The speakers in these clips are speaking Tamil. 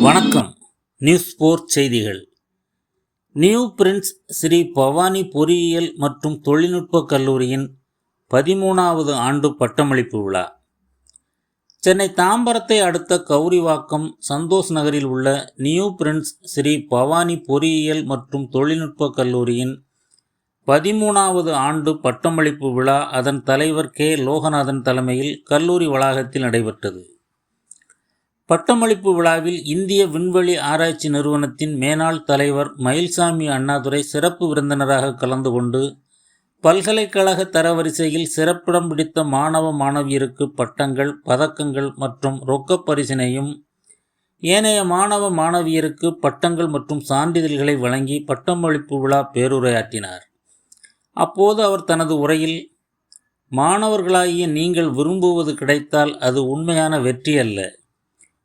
வணக்கம். நியூஸ் 4 செய்திகள். நியூ பிரின்ஸ் ஸ்ரீ பவானி பொறியியல் மற்றும் தொழில்நுட்ப கல்லூரியின் 13வது ஆண்டு பட்டமளிப்பு விழா சென்னை தாம்பரத்தை அடுத்த கௌரிவாக்கம் சந்தோஷ் நகரில் உள்ள நியூ பிரின்ஸ் ஸ்ரீ பவானி பொறியியல் மற்றும் தொழில்நுட்ப கல்லூரியின் 13வது ஆண்டு பட்டமளிப்பு விழா அதன் தலைவர் கே. லோகநாதன் தலைமையில் கல்லூரி வளாகத்தில் நடைபெற்றது. பட்டமளிப்பு விழாவில் இந்திய விண்வெளி ஆராய்ச்சி நிறுவனத்தின் மேனாள் தலைவர் மயில்சாமி அண்ணாதுரை சிறப்பு விருந்தினராக கலந்து கொண்டு பல்கலைக்கழக தரவரிசையில் சிறப்பிடம் பிடித்த மாணவ மாணவியருக்கு பட்டங்கள், பதக்கங்கள் மற்றும் ரொக்கப் பரிசினையும், ஏனைய மாணவ மாணவியருக்கு பட்டங்கள் மற்றும் சான்றிதழ்களை வழங்கி பட்டமளிப்பு விழா பேருரையாற்றினார். அப்போது அவர் தனது உரையில், மாணவர்களாகிய நீங்கள் விரும்புவது கிடைத்தால் அது உண்மையான வெற்றி அல்ல,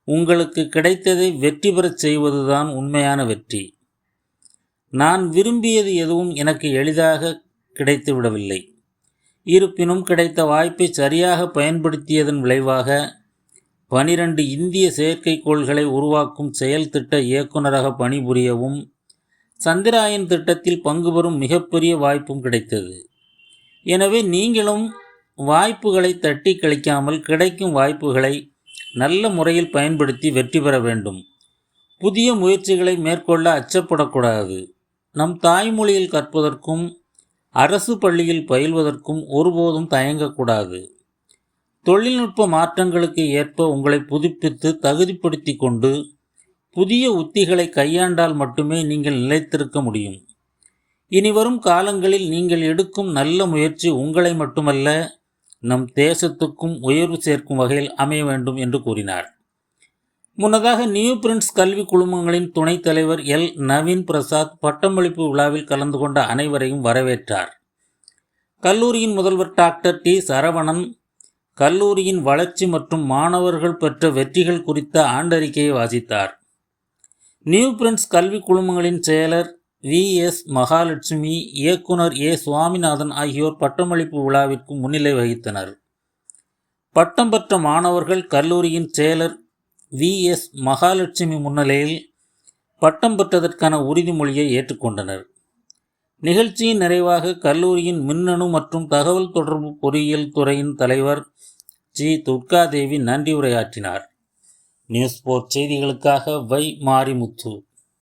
உங்களுக்கு கிடைத்ததை வெற்றி பெறச் செய்வதுதான் உண்மையான வெற்றி. நான் விரும்பியது எதுவும் எனக்கு எளிதாக கிடைத்துவிடவில்லை. இருப்பினும் கிடைத்த வாய்ப்பை சரியாக பயன்படுத்தியதன் விளைவாக 12 இந்திய செயற்கைக்கோள்களை உருவாக்கும் செயல் திட்ட இயக்குநராக பணிபுரியவும், சந்திராயன் திட்டத்தில் பங்கு பெறும் மிகப்பெரிய வாய்ப்பும் கிடைத்தது. எனவே நீங்களும் வாய்ப்புகளை தட்டி கழிக்காமல் கிடைக்கும் வாய்ப்புகளை நல்ல முறையில் பயன்படுத்தி வெற்றி பெற வேண்டும். புதிய முயற்சிகளை மேற்கொள்ள அச்சப்படக்கூடாது. நம் தாய்மொழியில் கற்பதற்கும் அரசு பள்ளியில் பயில்வதற்கும் ஒருபோதும் தயங்கக்கூடாது. தொழில்நுட்ப மாற்றங்களுக்கு ஏற்ப உங்களை புதுப்பித்து தகுதிப்படுத்தி கொண்டு புதிய உத்திகளை கையாண்டால் மட்டுமே நீங்கள் நிலைத்திருக்க முடியும். இனிவரும் காலங்களில் நீங்கள் எடுக்கும் நல்ல முயற்சி உங்களை மட்டுமல்ல, நம் தேசத்துக்கும் உயர்வு சேர்க்கும் வகையில் அமைய வேண்டும் என்று கூறினார். முன்னதாக நியூ பிரின்ஸ் கல்வி குழுமங்களின் துணைத் தலைவர் எல். நவீன் பிரசாத் பட்டமளிப்பு விழாவில் கலந்து கொண்ட அனைவரையும் வரவேற்றார். கல்லூரியின் முதல்வர் டாக்டர் டி. சரவணன் கல்லூரியின் வளர்ச்சி மற்றும் மாணவர்கள் பெற்ற வெற்றிகள் குறித்த ஆண்டறிக்கையை வாசித்தார். நியூ பிரின்ஸ் கல்வி குழுமங்களின் செயலர் வி. எஸ். மகாலட்சுமி, இயக்குனர் ஏ. சுவாமிநாதன் ஆகியோர் பட்டமளிப்பு விழாவிற்கு முன்னிலை வகித்தனர். பட்டம் பெற்ற மாணவர்கள் கல்லூரியின் செயலர் வி. எஸ். மகாலட்சுமி முன்னிலையில் பட்டம் பெற்றதற்கான உறுதிமொழியை ஏற்றுக்கொண்டனர். நிகழ்ச்சியின் நிறைவாக கல்லூரியின் மின்னணு மற்றும் தகவல் தொடர்பு பொறியியல் துறையின் தலைவர் ஜி. துர்காதேவி நன்றி உரையாற்றினார். நியூஸ் 4 செய்திகளுக்காக வை. மாரிமுத்து.